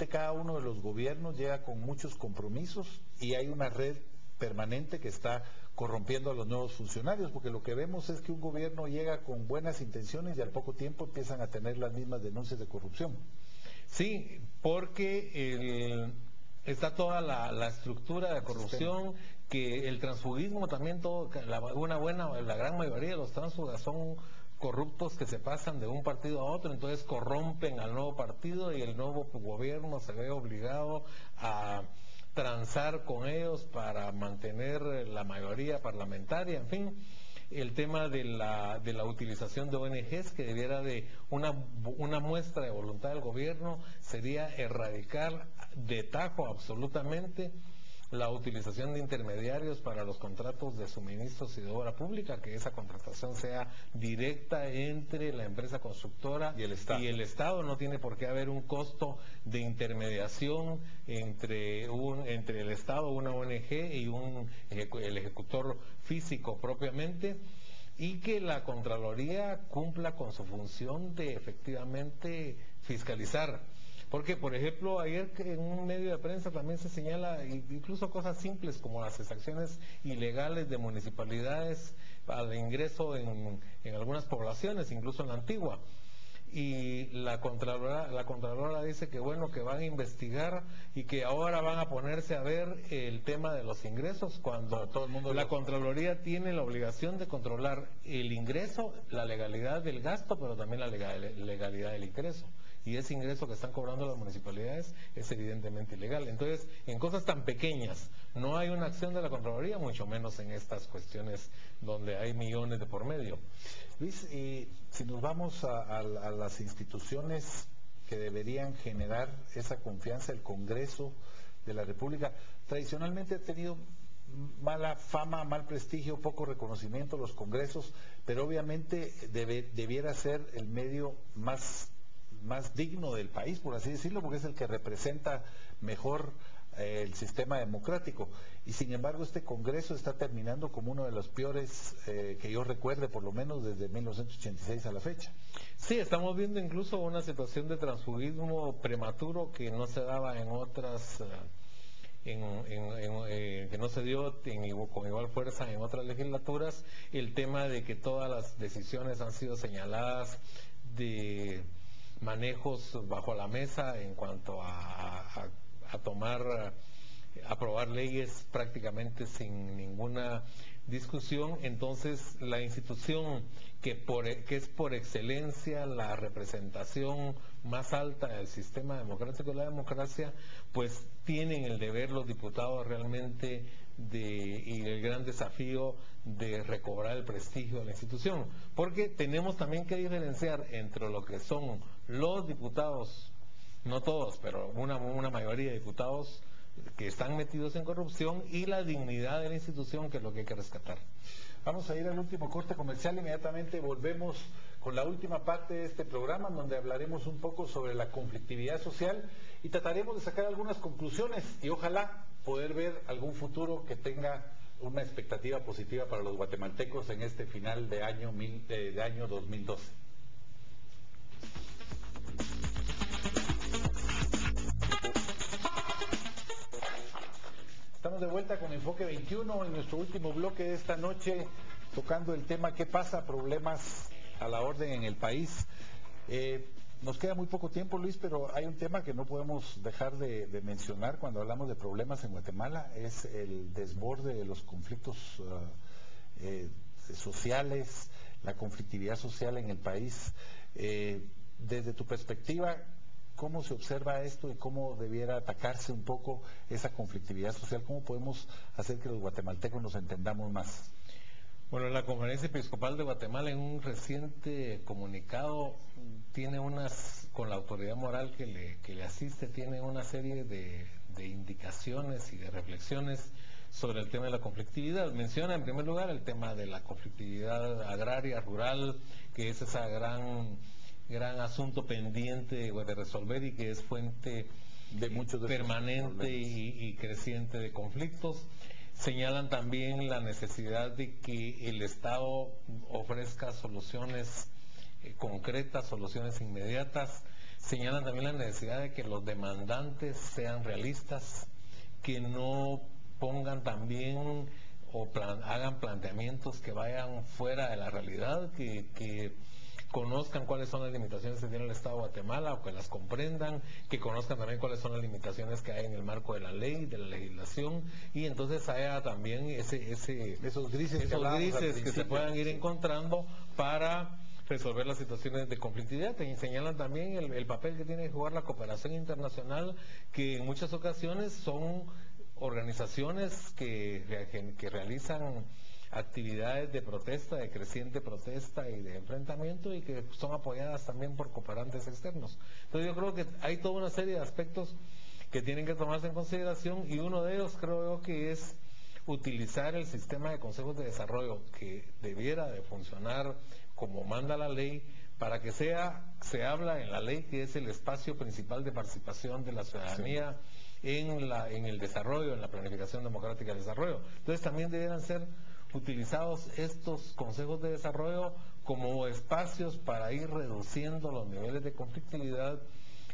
Cada uno de los gobiernos llega con muchos compromisos y hay una red permanente que está corrompiendo a los nuevos funcionarios, porque lo que vemos es que un gobierno llega con buenas intenciones y al poco tiempo empiezan a tener las mismas denuncias de corrupción. Sí, porque está toda la estructura de corrupción, que el transfugismo también, la gran mayoría de los tránsfugas son corruptos que se pasan de un partido a otro, entonces corrompen al nuevo partido y el nuevo gobierno se ve obligado a transar con ellos para mantener la mayoría parlamentaria, en fin. El tema de la utilización de ONGs, que debiera de una muestra de voluntad del gobierno, sería erradicar de tajo absolutamente la utilización de intermediarios para los contratos de suministros y de obra pública, que esa contratación sea directa entre la empresa constructora y el Estado. No tiene por qué haber un costo de intermediación entre el Estado, una ONG y el ejecutor físico propiamente, y que la Contraloría cumpla con su función de efectivamente fiscalizar. Porque, por ejemplo, ayer en un medio de prensa también se señala incluso cosas simples como las exacciones ilegales de municipalidades al ingreso en algunas poblaciones, incluso en la Antigua. Y la Contralora dice que bueno, que van a investigar y que ahora van a ponerse a ver el tema de los ingresos, cuando todo el mundo la Contraloría tiene la obligación de controlar el ingreso, la legalidad del gasto, pero también la legalidad del ingreso. Y ese ingreso que están cobrando las municipalidades es evidentemente ilegal. Entonces, en cosas tan pequeñas no hay una acción de la Contraloría, mucho menos en estas cuestiones donde hay millones de por medio. Luis, y si nos vamos a las instituciones que deberían generar esa confianza, el Congreso de la República, tradicionalmente ha tenido mala fama, mal prestigio, poco reconocimiento los congresos, pero obviamente debiera ser el medio más digno del país, por así decirlo, porque es el que representa mejor el sistema democrático. Y sin embargo este Congreso está terminando como uno de los peores que yo recuerde, por lo menos desde 1986 a la fecha. Sí, estamos viendo incluso una situación de transfugismo prematuro que no se daba en otras... que no se dio con igual fuerza en otras legislaturas, el tema de que todas las decisiones han sido señaladas de manejos bajo la mesa en cuanto a aprobar leyes prácticamente sin ninguna discusión. Entonces la institución que es por excelencia la representación más alta del sistema democrático, la democracia, pues tienen el deber los diputados realmente y el gran desafío de recobrar el prestigio de la institución, porque tenemos también que diferenciar entre lo que son los diputados, no todos, pero una mayoría de diputados que están metidos en corrupción, y la dignidad de la institución, que es lo que hay que rescatar. Vamos a ir al último corte comercial, inmediatamente volvemos con la última parte de este programa, en donde hablaremos un poco sobre la conflictividad social y trataremos de sacar algunas conclusiones y ojalá poder ver algún futuro que tenga una expectativa positiva para los guatemaltecos en este final de año 2012. Estamos de vuelta con Enfoque 21 en nuestro último bloque de esta noche, tocando el tema ¿qué pasa? Problemas a la orden en el país. Nos queda muy poco tiempo, Luis, pero hay un tema que no podemos dejar de mencionar cuando hablamos de problemas en Guatemala, es el desborde de los conflictos sociales, la conflictividad social en el país. Desde tu perspectiva, ¿cómo se observa esto y cómo debiera atacarse un poco esa conflictividad social? ¿Cómo podemos hacer que los guatemaltecos nos entendamos más? Bueno, la Conferencia Episcopal de Guatemala en un reciente comunicado tiene con la autoridad moral que le asiste, tiene una serie de indicaciones y de reflexiones sobre el tema de la conflictividad. Menciona en primer lugar el tema de la conflictividad agraria, rural, que es esa gran asunto pendiente de resolver y que es fuente de muchos permanente y creciente de conflictos. Señalan también la necesidad de que el Estado ofrezca soluciones concretas, soluciones inmediatas. señalan también la necesidad de que los demandantes sean realistas, que no pongan también o hagan planteamientos que vayan fuera de la realidad, que conozcan cuáles son las limitaciones que tiene el Estado de Guatemala o que las comprendan, que conozcan también cuáles son las limitaciones que hay en el marco de la ley, de la legislación, y entonces haya también esos grises que se puedan ir encontrando para resolver las situaciones de conflictividad. Y señalan también el papel que tiene que jugar la cooperación internacional, que en muchas ocasiones son organizaciones que realizan actividades de protesta, de creciente protesta y de enfrentamiento, y que son apoyadas también por cooperantes externos. Entonces yo creo que hay toda una serie de aspectos que tienen que tomarse en consideración, y uno de ellos creo yo que es utilizar el sistema de consejos de desarrollo, que debiera de funcionar como manda la ley, para que se habla en la ley que es el espacio principal de participación de la ciudadanía en el desarrollo, en la planificación democrática del desarrollo. Entonces también debieran ser utilizados estos consejos de desarrollo como espacios para ir reduciendo los niveles de conflictividad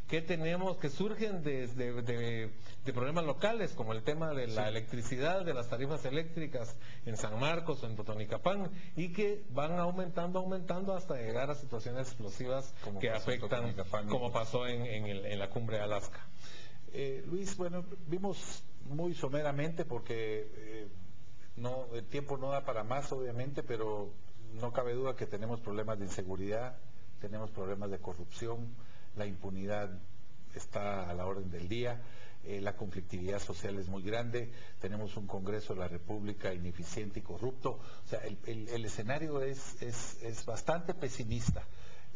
que tenemos, que surgen de problemas locales, como el tema de la electricidad, de las tarifas eléctricas en San Marcos o en Totonicapán, y que van aumentando hasta llegar a situaciones explosivas que afectan, como pasó en la cumbre de Alaska. Luis, bueno, vimos muy someramente porque el tiempo no da para más, obviamente, pero no cabe duda que tenemos problemas de inseguridad, tenemos problemas de corrupción, la impunidad está a la orden del día, la conflictividad social es muy grande, tenemos un Congreso de la República ineficiente y corrupto. O sea, el escenario es bastante pesimista.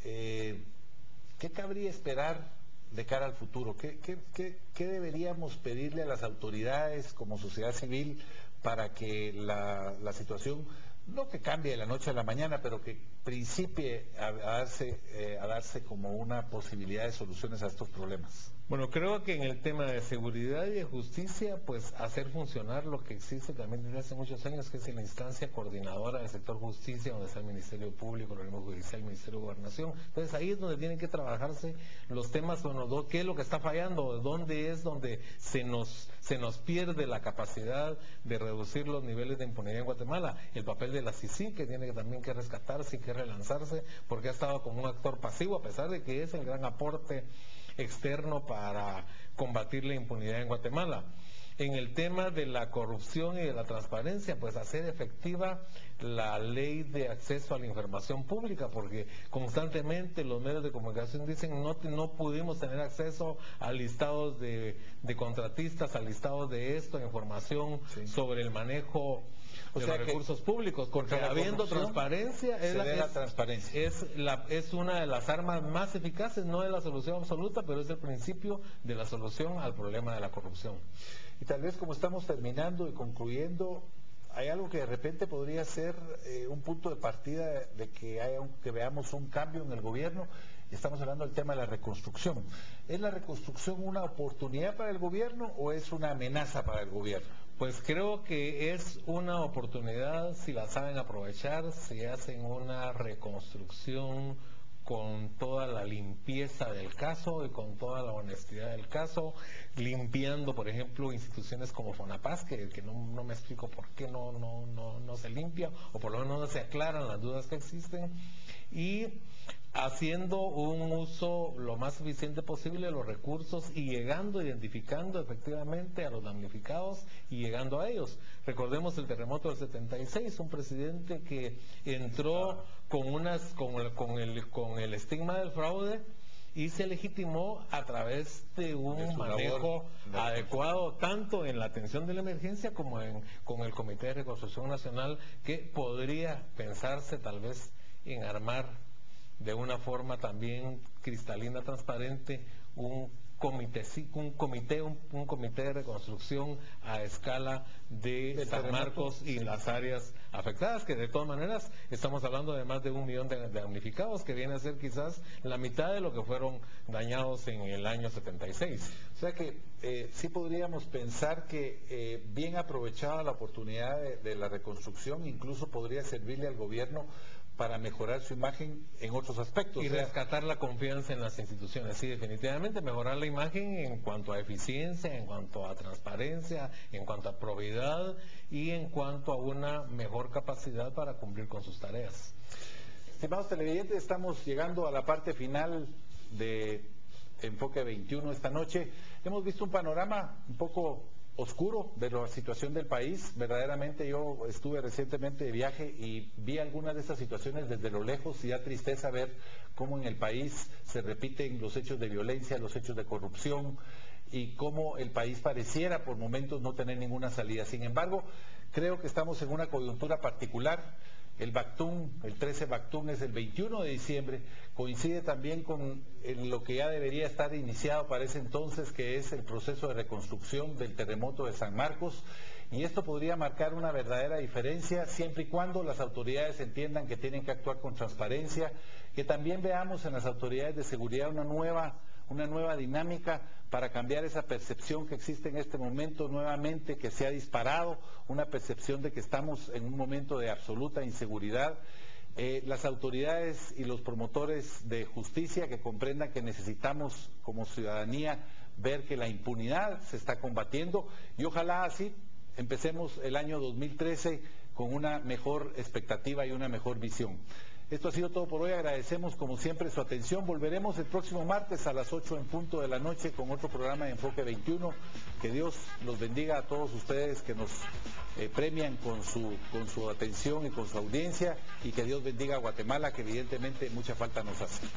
¿Qué cabría esperar de cara al futuro? ¿Qué deberíamos pedirle a las autoridades como sociedad civil para que la situación, no que cambie de la noche a la mañana, pero que principie a darse como una posibilidad de soluciones a estos problemas? Bueno, creo que en el tema de seguridad y de justicia, pues hacer funcionar lo que existe también desde hace muchos años, que es la instancia coordinadora del sector justicia, donde está el Ministerio Público, el organismo judicial, el Ministerio de Gobernación. Entonces ahí es donde tienen que trabajarse los temas, qué es lo que está fallando, dónde es donde se nos pierde la capacidad de reducir los niveles de impunidad en Guatemala. El papel de la CICIG, que tiene también que rescatarse y que relanzarse, porque ha estado como un actor pasivo, a pesar de que es el gran aporte externo para combatir la impunidad en Guatemala. En el tema de la corrupción y de la transparencia, pues hacer efectiva la ley de acceso a la información pública, porque constantemente los medios de comunicación dicen no pudimos tener acceso a listados de contratistas, a listados de esto, información sobre el manejo de los recursos públicos. Habiendo transparencia, es una de las armas más eficaces, no es la solución absoluta, pero es el principio de la solución al problema de la corrupción. Y tal vez, como estamos terminando y concluyendo, hay algo que de repente podría ser un punto de partida de que veamos un cambio en el gobierno. Estamos hablando del tema de la reconstrucción. ¿Es la reconstrucción una oportunidad para el gobierno o es una amenaza para el gobierno? Pues creo que es una oportunidad si la saben aprovechar, si hacen una reconstrucción con toda la limpieza del caso y con toda la honestidad del caso, limpiando, por ejemplo, instituciones como Fonapaz, que no me explico por qué no se limpia, o por lo menos no se aclaran las dudas que existen, y haciendo un uso lo más eficiente posible de los recursos y identificando efectivamente a los damnificados y llegando a ellos. Recordemos el terremoto del 76, un presidente que entró con el estigma del fraude y se legitimó a través de un manejo adecuado tanto en la atención de la emergencia como con el Comité de Reconstrucción Nacional, que podría pensarse tal vez en armar de una forma también cristalina, transparente, un comité de reconstrucción a escala de San Marcos y las áreas afectadas, que de todas maneras estamos hablando de más de 1 millón de damnificados, que viene a ser quizás la mitad de lo que fueron dañados en el año 76. O sea que sí podríamos pensar que bien aprovechada la oportunidad de la reconstrucción, incluso podría servirle al gobierno para mejorar su imagen en otros aspectos. Y rescatar la confianza en las instituciones, sí, definitivamente mejorar la imagen en cuanto a eficiencia, en cuanto a transparencia, en cuanto a probidad y en cuanto a una mejor capacidad para cumplir con sus tareas. Estimados televidentes, estamos llegando a la parte final de Enfoque 21 esta noche. Hemos visto un panorama un poco oscuro de la situación del país. Verdaderamente yo estuve recientemente de viaje y vi algunas de estas situaciones desde lo lejos y da tristeza ver cómo en el país se repiten los hechos de violencia, los hechos de corrupción y cómo el país pareciera por momentos no tener ninguna salida. Sin embargo, creo que estamos en una coyuntura particular. El Bactún, el 13 Bactún es el 21 de diciembre, coincide también con lo que ya debería estar iniciado para ese entonces, que es el proceso de reconstrucción del terremoto de San Marcos, y esto podría marcar una verdadera diferencia siempre y cuando las autoridades entiendan que tienen que actuar con transparencia, que también veamos en las autoridades de seguridad una nueva dinámica para cambiar esa percepción que existe en este momento nuevamente, que se ha disparado, una percepción de que estamos en un momento de absoluta inseguridad. Las autoridades y los promotores de justicia que comprendan que necesitamos como ciudadanía ver que la impunidad se está combatiendo y ojalá así empecemos el año 2013 con una mejor expectativa y una mejor visión. Esto ha sido todo por hoy, agradecemos como siempre su atención, volveremos el próximo martes a las 8 en punto de la noche con otro programa de Enfoque 21, que Dios los bendiga a todos ustedes que nos premian con su atención y con su audiencia, y que Dios bendiga a Guatemala, que evidentemente mucha falta nos hace.